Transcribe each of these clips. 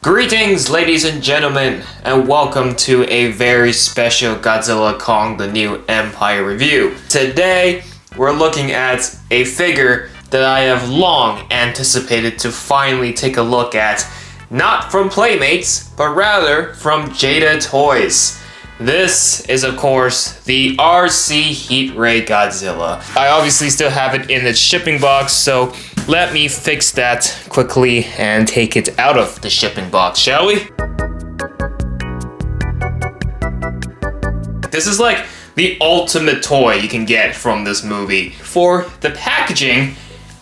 Greetings, ladies and gentlemen, and welcome to a very special Godzilla Kong the New Empire review. Today, we're looking at a figure that I have long anticipated to finally take a look at, not from Playmates, but rather from Jada Toys. This is, of course, the RC Heat Ray Godzilla. I obviously still have it in its shipping box, so let me fix that quickly and take it out of the shipping box, shall we? This is like the ultimate toy you can get from this movie. For the packaging,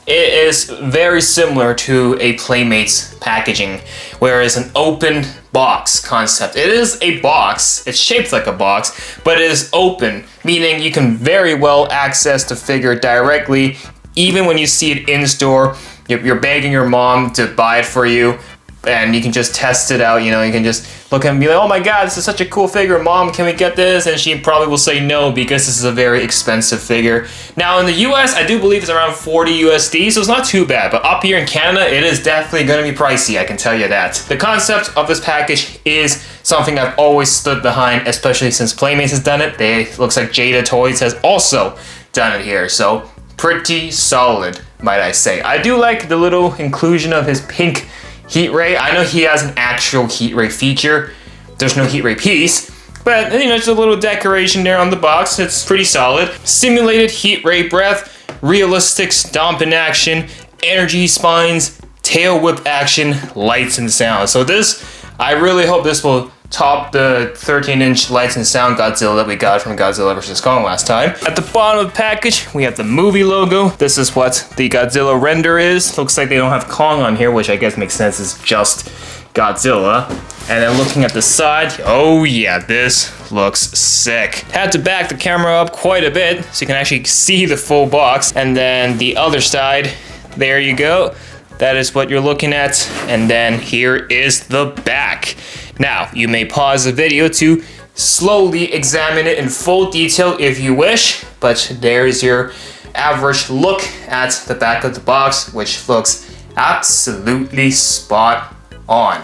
it is very similar to a Playmates packaging, whereas an open box concept. It is a box, it's shaped like a box, but it is open, meaning you can very well access the figure directly. Even when you see it in store, you're begging your mom to buy it for you, and you can just test it out. You know, you can just look at it and be like, oh my god, this is such a cool figure, mom, can we get this? And she probably will say no, because this is a very expensive figure. Now in the US, I do believe it's around 40 USD, so it's not too bad, but up here in Canada, it is definitely gonna be pricey, I can tell you that. The concept of this package is something I've always stood behind, especially since Playmates has done it. Looks like Jada Toys has also done it here, so pretty solid, might I say. I do like the little inclusion of his pink heat ray. I know he has an actual heat ray feature. There's no heat ray piece, but you know, just a little decoration there on the box. It's pretty solid. Simulated heat ray breath, realistic stomp in action, energy spines, tail whip action, lights and sound. So this, I really hope this will top the 13-inch lights and sound Godzilla that we got from Godzilla vs. Kong last time. At the bottom of the package, we have the movie logo. This is what the Godzilla render is. Looks like they don't have Kong on here, which I guess makes sense, it's just Godzilla. And then looking at the side, oh yeah, this looks sick. Had to back the camera up quite a bit so you can actually see the full box. And then the other side, there you go. That is what you're looking at. And then here is the back. Now, you may pause the video to slowly examine it in full detail if you wish, but there's your average look at the back of the box, which looks absolutely spot on.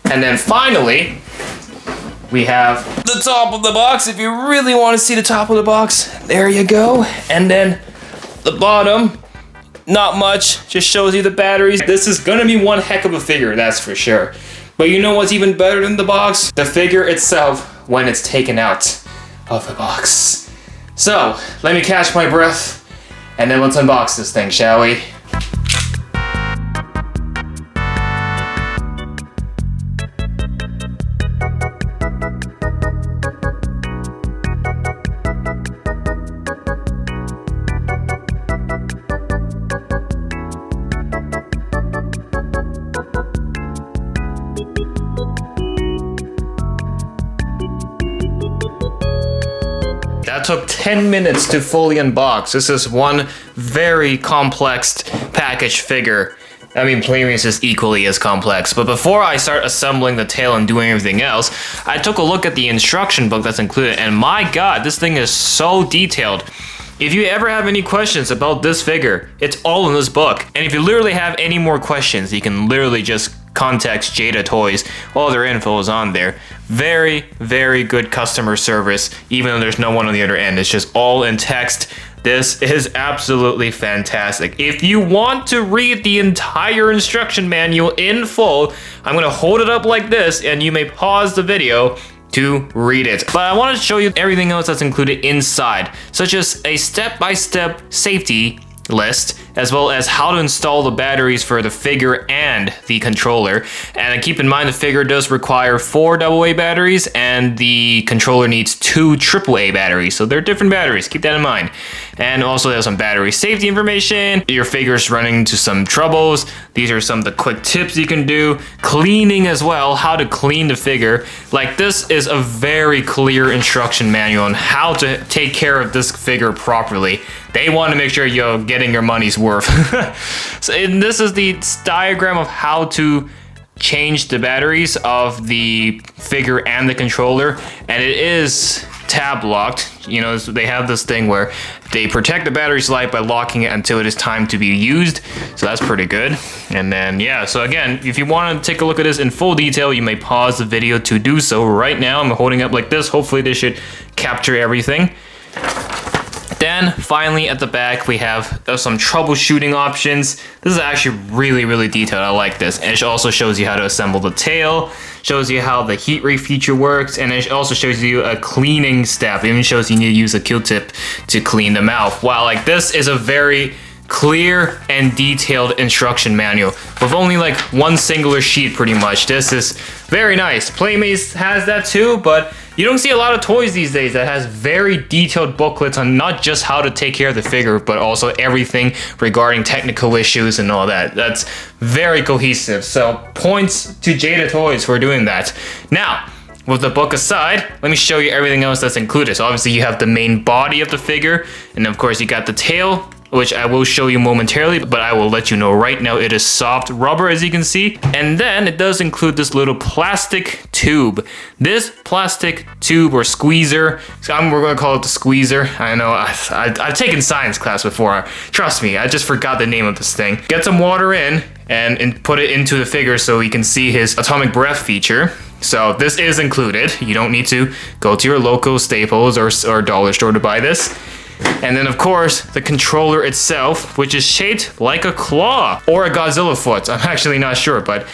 And then finally, we have the top of the box. If you really want to see the top of the box, there you go. And then the bottom, not much, just shows you the batteries. This is gonna be one heck of a figure, that's for sure. But you know what's even better than the box? The figure itself when it's taken out of the box. So, let me catch my breath, and then let's unbox this thing, shall we? That took 10 minutes to fully unbox. This is one very complex package figure. I mean, Playmates is equally as complex, but before I start assembling the tail and doing everything else, I took a look at the instruction book that's included, and my god, this thing is so detailed. If you ever have any questions about this figure, it's all in this book. And if you literally have any more questions, you can literally just contact Jada Toys. All their info is on there. Very, very good customer service, even though there's no one on the other end. It's just all in text. This is absolutely fantastic. If you want to read the entire instruction manual in full, I'm gonna hold it up like this, and you may pause the video to read it. But I want to show you everything else that's included inside, such as a step-by-step safety list, as well as how to install the batteries for the figure and the controller. And keep in mind, the figure does require 4 AA batteries, and the controller needs 2 AAA batteries, so they're different batteries, keep that in mind. And also there's some battery safety information, your figure's running into some troubles, these are some of the quick tips you can do, cleaning as well, how to clean the figure. Like, this is a very clear instruction manual on how to take care of this figure properly. They want to make sure you're getting your money's worth. So this is the diagram of how to change the batteries of the figure and the controller, and it is tab locked. You know, they have this thing where they protect the battery's life by locking it until it is time to be used. So that's pretty good. And then, yeah, so again, if you want to take a look at this in full detail, you may pause the video to do so. Right now, I'm holding up like this. Hopefully this should capture everything. Then finally at the back we have some troubleshooting options. This is actually really detailed. I like this. And it also shows you how to assemble the tail, shows you how the heat ray feature works, and it also shows you a cleaning step. It even shows you need to use a Q-tip to clean them out. Wow, like this is a very clear and detailed instruction manual with only like one singular sheet pretty much. This is very nice. Playmates has that too, but you don't see a lot of toys these days that has very detailed booklets on not just how to take care of the figure, but also everything regarding technical issues and all that. That's very cohesive. So points to Jada Toys for doing that. Now, with the book aside, let me show you everything else that's included. So obviously you have the main body of the figure, and of course you got the tail, which I will show you momentarily, but I will let you know right now it is soft rubber, as you can see. And then it does include this little plastic tube. This plastic tube or squeezer, we're gonna call it the squeezer. I know, I've taken science class before. Trust me, I just forgot the name of this thing. Get some water in and put it into the figure so you can see his atomic breath feature. So this is included. You don't need to go to your local Staples or dollar store to buy this. And then of course, the controller itself, which is shaped like a claw or a Godzilla foot. I'm actually not sure, but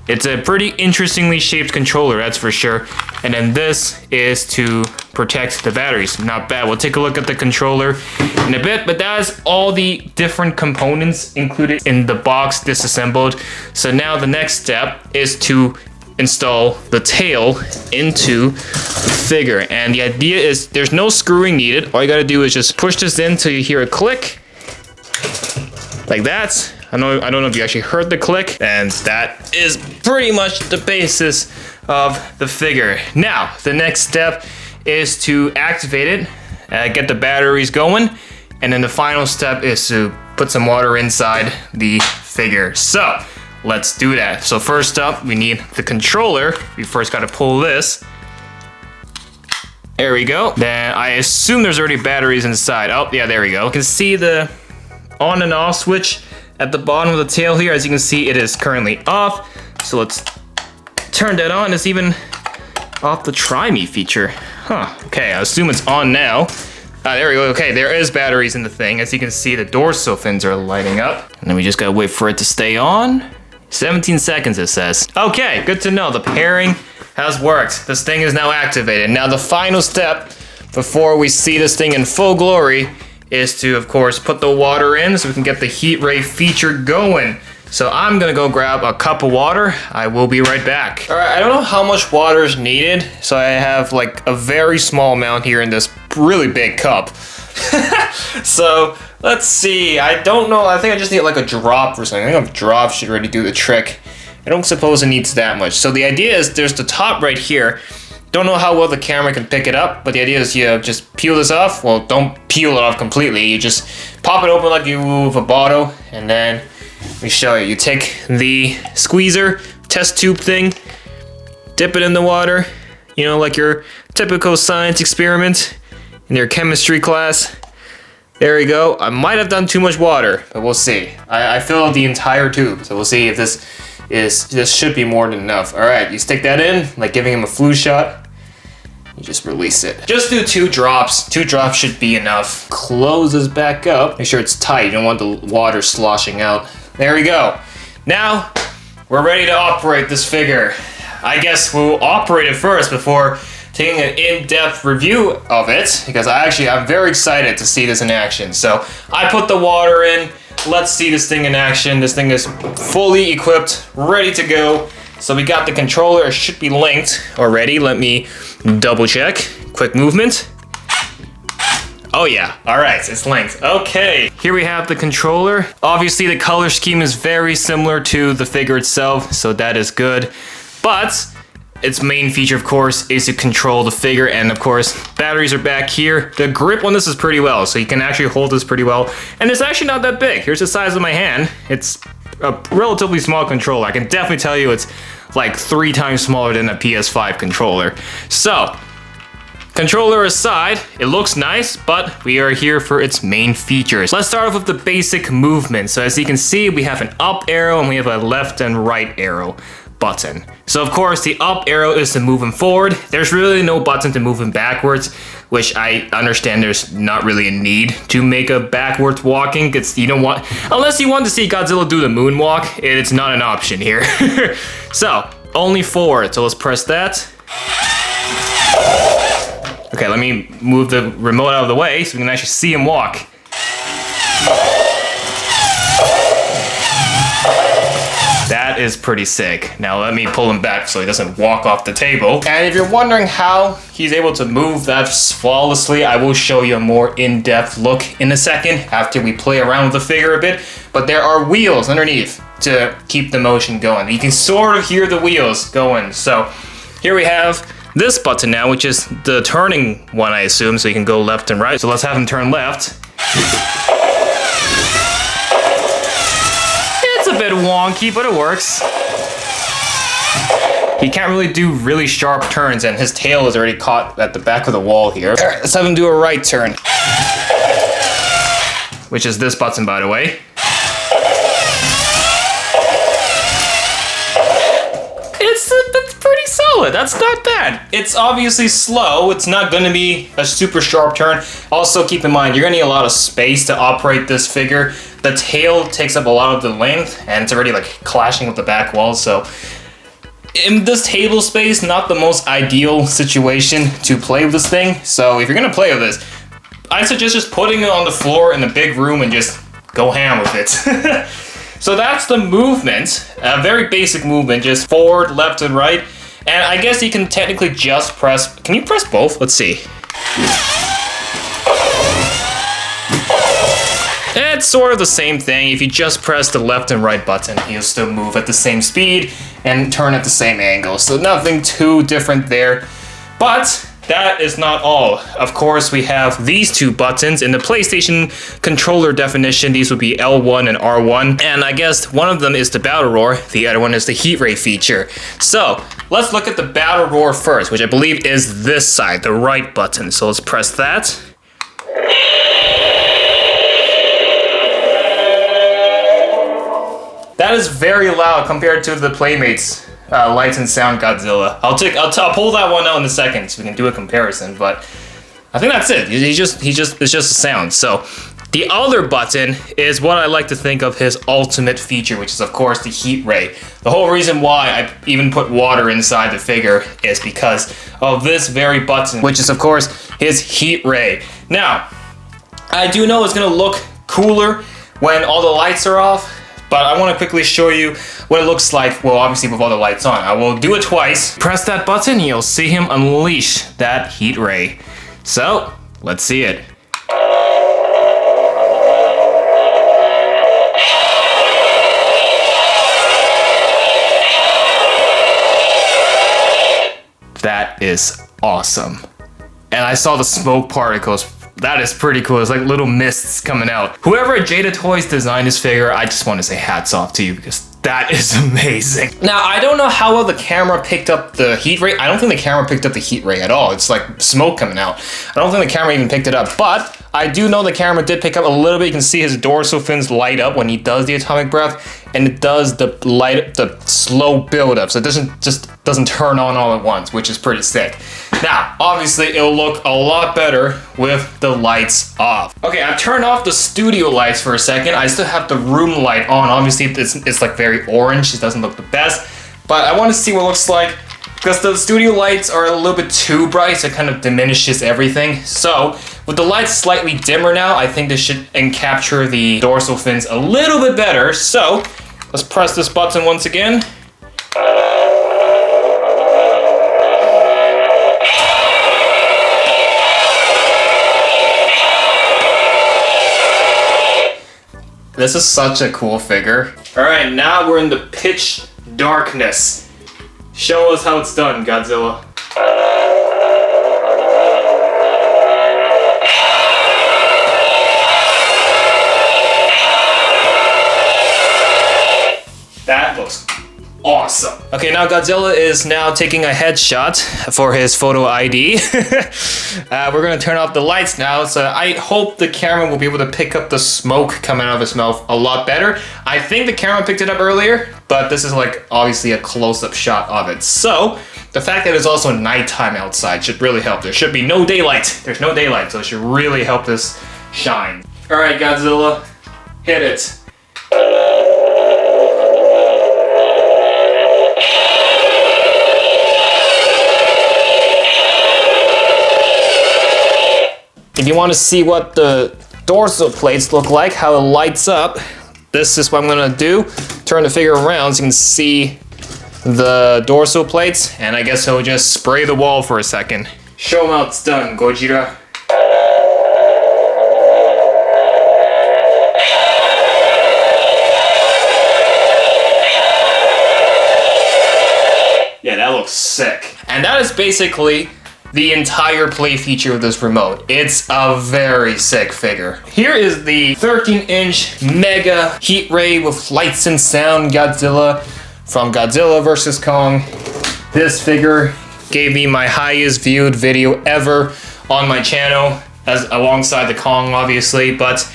it's a pretty interestingly shaped controller, that's for sure. And then this is to protect the batteries. Not bad. We'll take a look at the controller in a bit, but that's all the different components included in the box disassembled. So now the next step is to install the tail into the figure, and the idea is there's no screwing needed. All you gotta do is just push this in till you hear a click, like that. I don't know if you actually heard the click, and that is pretty much the basis of the figure. Now, the next step is to activate it, get the batteries going, and then the final step is to put some water inside the figure. So, let's do that. So first up, we need the controller. We first gotta pull this. There we go. Then I assume there's already batteries inside. Oh, yeah, there we go. You can see the on and off switch at the bottom of the tail here. As you can see, it is currently off. So let's turn that on. It's even off the Try Me feature. Huh, okay, I assume it's on now. There we go. Okay, there is batteries in the thing. As you can see, the dorsal fins are lighting up. And then we just gotta wait for it to stay on. 17 seconds, it says. Okay, good to know. The pairing has worked. This thing is now activated. Now the final step before we see this thing in full glory is to, of course, put the water in so we can get the heat ray feature going. So I'm gonna go grab a cup of water. I will be right back. All right, I don't know how much water is needed, so I have like a very small amount here in this really big cup. So let's see. I don't know. I think I just need like a drop or something. I think a drop should already do the trick. I don't suppose it needs that much. So the idea is there's the top right here. Don't know how well the camera can pick it up, but the idea is you just peel this off. Well, don't peel it off completely. You just pop it open like you would a bottle, and then let me show you. You take the squeezer test tube thing, dip it in the water, you know, like your typical science experiment in your chemistry class. There we go. I might have done too much water, but we'll see. I filled the entire tube, so we'll see if this should be more than enough. All right, you stick that in, like giving him a flu shot. You just release it. Just do 2 drops. 2 drops should be enough. Close this back up. Make sure it's tight. You don't want the water sloshing out. There we go. Now, we're ready to operate this figure. I guess we'll operate it first before taking an in-depth review of it, because I'm very excited to see this in action. So I put the water in. Let's see this thing in action. This thing is fully equipped, ready to go. So we got the controller. It should be linked already. Let me double check. Quick movement. Oh yeah, all right, it's linked. Okay, here we have the controller. Obviously the color scheme is very similar to the figure itself, so that is good. But its main feature, of course, is to control the figure, and of course, batteries are back here. The grip on this is pretty well, so you can actually hold this pretty well. And it's actually not that big. Here's the size of my hand. It's a relatively small controller. I can definitely tell you it's like 3 times smaller than a PS5 controller. So, Controller aside, it looks nice, but we are here for its main features. Let's start off with the basic movement. So as you can see, we have an up arrow and we have a left and right arrow button. So of course, the up arrow is to move him forward. There's really no button to move him backwards, which I understand there's not really a need to make a backwards walking. It's, you don't want, unless you want to see Godzilla do the moonwalk, it's not an option here. So, only forward. So let's press that. Okay, let me move the remote out of the way so we can actually see him walk. That is pretty sick. Now let me pull him back so he doesn't walk off the table. And if you're wondering how he's able to move that flawlessly, I will show you a more in-depth look in a second after we play around with the figure a bit. But there are wheels underneath to keep the motion going. You can sort of hear the wheels going. So here we have this button now, which is the turning one, I assume, so you can go left and right. So let's have him turn left. It's a bit wonky, but it works. He can't really do really sharp turns, and his tail is already caught at the back of the wall here. All right, let's have him do a right turn. Which is this button, by the way. It's pretty solid. That's not bad. It's obviously slow. It's not going to be a super sharp turn. Also, keep in mind, you're going to need a lot of space to operate this figure. The tail takes up a lot of the length, and it's already like clashing with the back wall. So in this table space, not the most ideal situation to play with this thing. So if you're going to play with this, I suggest just putting it on the floor in a big room and just go ham with it. So that's the movement, a very basic movement, just forward, left, and right. And I guess you can technically just press, can you press both? Let's see. It's sort of the same thing. If you just press the left and right button, he'll still move at the same speed and turn at the same angle. So nothing too different there. But that is not all. Of course, we have these two buttons. In the PlayStation controller definition, these would be L1 and R1. And I guess one of them is the battle roar, the other one is the heat ray feature. So let's look at the battle roar first, which I believe is this side, the right button. So let's press that. That is very loud compared to the Playmates Lights and Sound Godzilla. I'll pull that one out in a second so we can do a comparison, but I think that's it. It's just a sound. So the other button is what I like to think of his ultimate feature, which is of course the heat ray. The whole reason why I even put water inside the figure is because of this very button, which is of course his heat ray. Now, I do know it's gonna look cooler when all the lights are off, but I want to quickly show you what it looks like, well, obviously with all the lights on. I will do it twice. Press that button, you'll see him unleash that heat ray. So, let's see it. That is awesome. And I saw the smoke particles. That is pretty cool. It's like little mists coming out. Whoever at Jada Toys designed this figure, I just want to say hats off to you because that is amazing. Now, I don't know how well the camera picked up the heat ray. I don't think the camera picked up the heat ray at all. It's like smoke coming out. I don't think the camera even picked it up, but I do know the camera did pick up a little bit. You can see his dorsal fins light up when he does the atomic breath, and it does the slow buildup. So it doesn't turn on all at once, which is pretty sick. Now, obviously, it'll look a lot better with the lights off. Okay, I've turned off the studio lights for a second. I still have the room light on. Obviously, it's like very orange. It doesn't look the best, but I want to see what it looks like because the studio lights are a little bit too bright, so it kind of diminishes everything. So with the lights slightly dimmer now, I think this should capture the dorsal fins a little bit better. So let's press this button once again. This is such a cool figure. All right, now we're in the pitch darkness. Show us how it's done, Godzilla. That looks awesome. awesome. Okay, now Godzilla is now taking a headshot for his photo ID. We're gonna turn off the lights now, so I hope the camera will be able to pick up the smoke coming out of his mouth a lot better. I think the camera picked it up earlier, but this is like obviously a close-up shot of it. So the fact that it's also nighttime outside should really help. There should be no daylight. There's no daylight, so it should really help this shine. All right, Godzilla, hit it. If you want to see what the dorsal plates look like, how it lights up, this is what I'm gonna do. Turn the figure around so you can see the dorsal plates, and I guess he'll just spray the wall for a second. Show him how it's done, Gojira. Yeah, that looks sick. And that is basically the entire play feature of this remote. It's a very sick figure. Here is the 13-inch mega heat ray with lights and sound Godzilla from Godzilla vs. Kong. This figure gave me my highest viewed video ever on my channel, as alongside the Kong obviously, but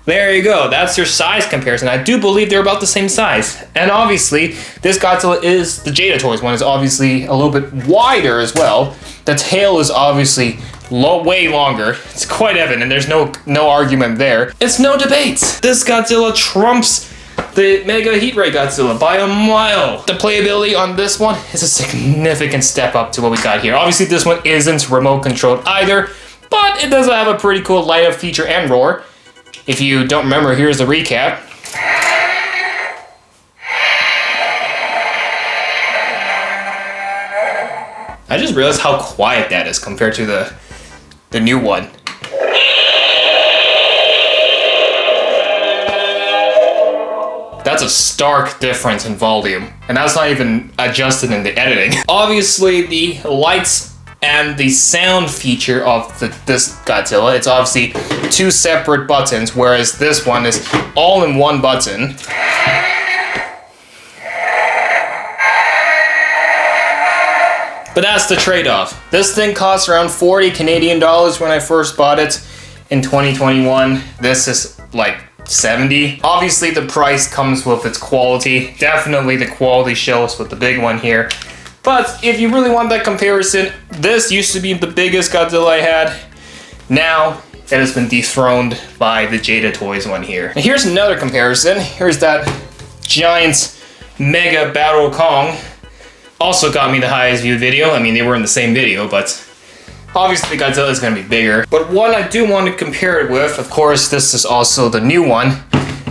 there you go. That's your size comparison. I do believe they're about the same size. And obviously, this Godzilla is, the Jada Toys one is obviously a little bit wider as well. The tail is obviously way longer. It's quite evident, and there's no argument there. It's no debate. This Godzilla trumps the Mega Heat Ray Godzilla by a mile. The playability on this one is a significant step up to what we got here. Obviously, this one isn't remote controlled either, but it does have a pretty cool light up feature and roar. If you don't remember, here's the recap. I just realized how quiet that is compared to the new one. That's a stark difference in volume, and that's not even adjusted in the editing. Obviously, the lights and the sound feature of this Godzilla, it's obviously two separate buttons, whereas this one is all in one button. But that's the trade-off. This thing costs around 40 Canadian dollars when I first bought it in 2021. This is like 70. Obviously the price comes with its quality. Definitely the quality shows with the big one here. But if you really want that comparison, this used to be the biggest Godzilla I had. Now it has been dethroned by the Jada Toys one here. And here's another comparison. Here's that giant mega Battle Kong. Also got me the highest viewed video. I mean, they were in the same video, but obviously Godzilla is going to be bigger. But one I do want to compare it with, of course, this is also the new one,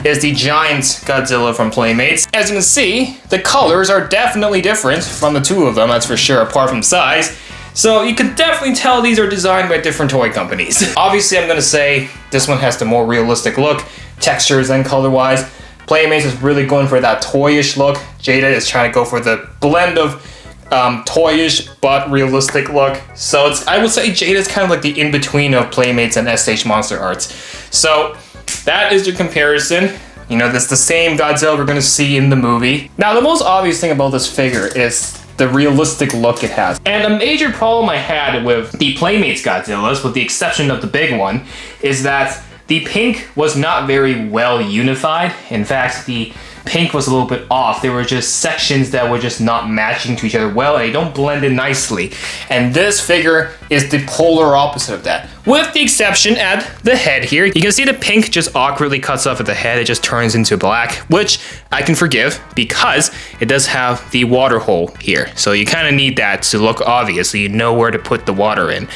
is the giant Godzilla from Playmates. As you can see, the colors are definitely different from the two of them, that's for sure, apart from size. So you can definitely tell these are designed by different toy companies. Obviously, I'm going to say this one has the more realistic look, textures and color-wise. Playmates is really going for that toyish look. Jada is trying to go for the blend of toyish but realistic look. So I would say Jada is kind of like the in-between of Playmates and SH Monster Arts. So that is your comparison. You know, that's the same Godzilla we're gonna see in the movie. Now, the most obvious thing about this figure is the realistic look it has. And a major problem I had with the Playmates Godzillas, with the exception of the big one, is that the pink was not very well unified. In fact, the pink was a little bit off. There were just sections that were just not matching to each other well, and they don't blend in nicely. And this figure is the polar opposite of that. With the exception at the head here. You can see the pink just awkwardly cuts off at the head. It just turns into black, which I can forgive because it does have the water hole here. So you kind of need that to look obvious so you know where to put the water in.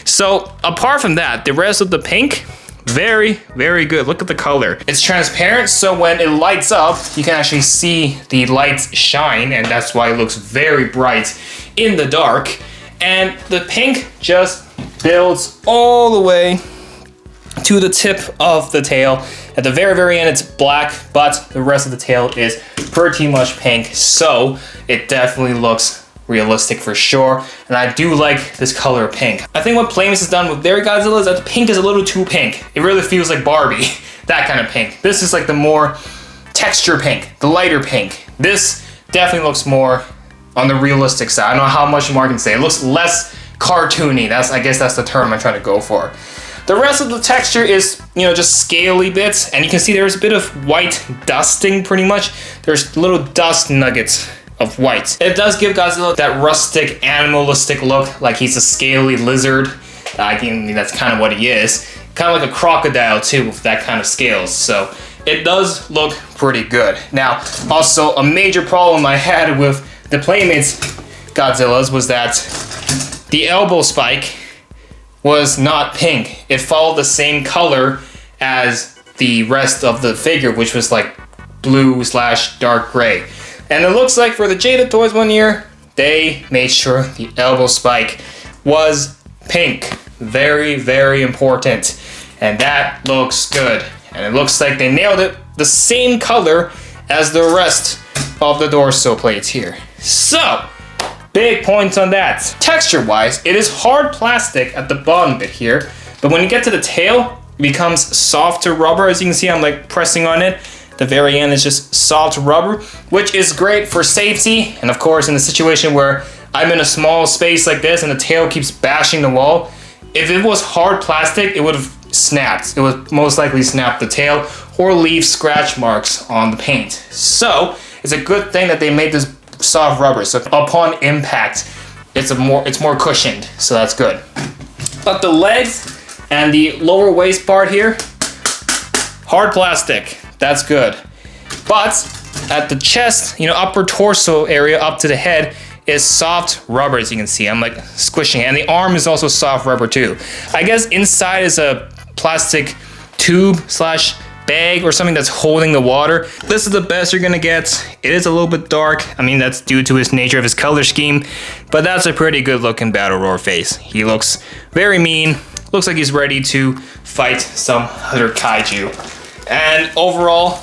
So apart from that, the rest of the pink, very, very good. Look at the color. It's transparent, so when it lights up, you can actually see the lights shine, and that's why it looks very bright in the dark. And the pink just builds all the way to the tip of the tail. At the very, very end, it's black, but the rest of the tail is pretty much pink, so it definitely looks realistic for sure, and I do like this color pink. I think what Playmates has done with their Godzilla is that the pink is a little too pink. It really feels like Barbie, that kind of pink. This is like the more texture pink, the lighter pink. This definitely looks more on the realistic side. I don't know how much more I can say. It looks less cartoony. I guess that's the term I'm trying to go for. The rest of the texture is, just scaly bits, and you can see there's a bit of white dusting pretty much. There's little dust nuggets of white. It does give Godzilla that rustic, animalistic look, like he's a scaly lizard. I mean, that's kind of what he is. Kind of like a crocodile too, with that kind of scales. So it does look pretty good. Now, also a major problem I had with the Playmates Godzillas was that the elbow spike was not pink. It followed the same color as the rest of the figure, which was like blue/dark gray. And it looks like for the Jada toys one year, they made sure the elbow spike was pink. Very, very important. And that looks good. And it looks like they nailed it the same color as the rest of the torso plates here. So, big points on that. Texture-wise, it is hard plastic at the bottom bit here, but when you get to the tail, it becomes softer rubber. As you can see, I'm like pressing on it. The very end is just soft rubber, which is great for safety. And of course, in a situation where I'm in a small space like this and the tail keeps bashing the wall, if it was hard plastic, it would have snapped. It would most likely snap the tail or leave scratch marks on the paint. So it's a good thing that they made this soft rubber. So upon impact, it's more cushioned. So that's good. But the legs and the lower waist part here, hard plastic. That's good. But at the chest, upper torso area up to the head is soft rubber, as you can see. I'm like squishing it. And the arm is also soft rubber too. I guess inside is a plastic tube/bag or something that's holding the water. This is the best you're gonna get. It is a little bit dark. I mean, that's due to his nature of his color scheme, but that's a pretty good looking battle roar face. He looks very mean. Looks like he's ready to fight some other kaiju. And overall,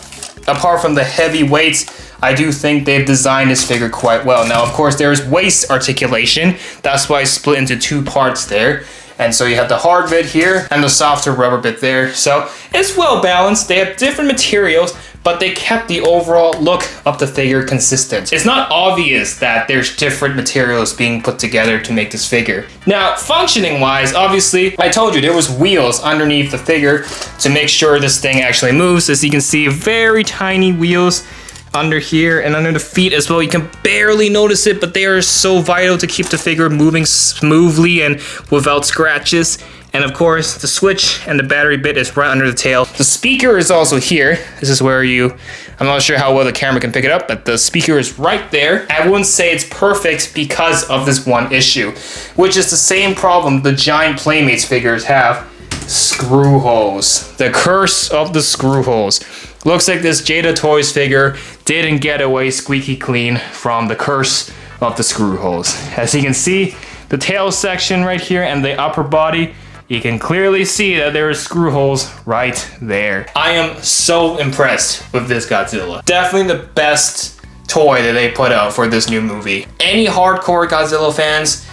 apart from the heavy weights, I do think they've designed this figure quite well. Now, of course, there's waist articulation. That's why it's split into two parts there. And so you have the hard bit here and the softer rubber bit there. So it's well balanced. They have different materials, but they kept the overall look of the figure consistent. It's not obvious that there's different materials being put together to make this figure. Now, functioning wise, obviously, I told you there was wheels underneath the figure to make sure this thing actually moves. As you can see, very tiny wheels under here and under the feet as well. You can barely notice it, but they are so vital to keep the figure moving smoothly and without scratches. And of course, the switch and the battery bit is right under the tail. The speaker is also here. This is where I'm not sure how well the camera can pick it up, but the speaker is right there. I wouldn't say it's perfect because of this one issue, which is the same problem the giant Playmates figures have. Screw holes. The curse of the screw holes. Looks like this Jada Toys figure didn't get away squeaky clean from the curse of the screw holes. As you can see, the tail section right here and the upper body, you can clearly see that there are screw holes right there. I am so impressed with this Godzilla. Definitely the best toy that they put out for this new movie. Any hardcore Godzilla fans,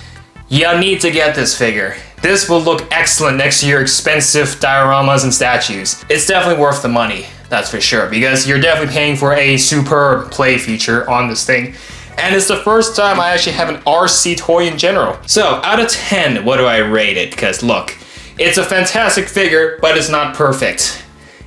you need to get this figure. This will look excellent next to your expensive dioramas and statues. It's definitely worth the money, that's for sure, because you're definitely paying for a superb play feature on this thing. And it's the first time I actually have an RC toy in general. So, out of 10, what do I rate it? Because look, it's a fantastic figure, but it's not perfect.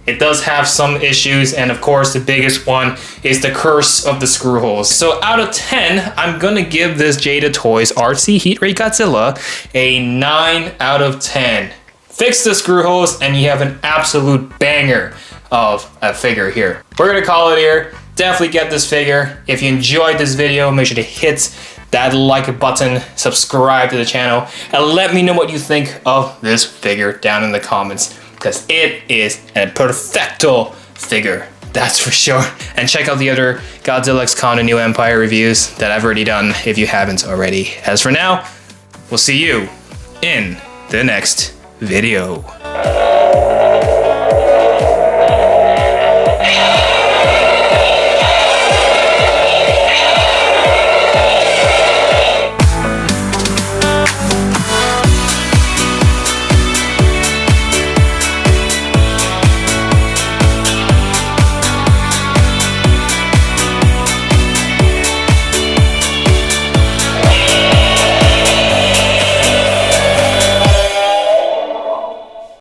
It does have some issues, and of course the biggest one is the curse of the screw holes. So out of 10, I'm gonna give this Jada Toys RC Heat Ray Godzilla a 9 out of 10. Fix the screw holes and you have an absolute banger of a figure here. We're gonna call it here. Definitely get this figure. If you enjoyed this video, make sure to hit that like button, subscribe to the channel, and let me know what you think of this figure down in the comments, because it is a perfecto figure, that's for sure. And check out the other Godzilla x Kong: The New Empire reviews that I've already done if you haven't already. As for now, we'll see you in the next video.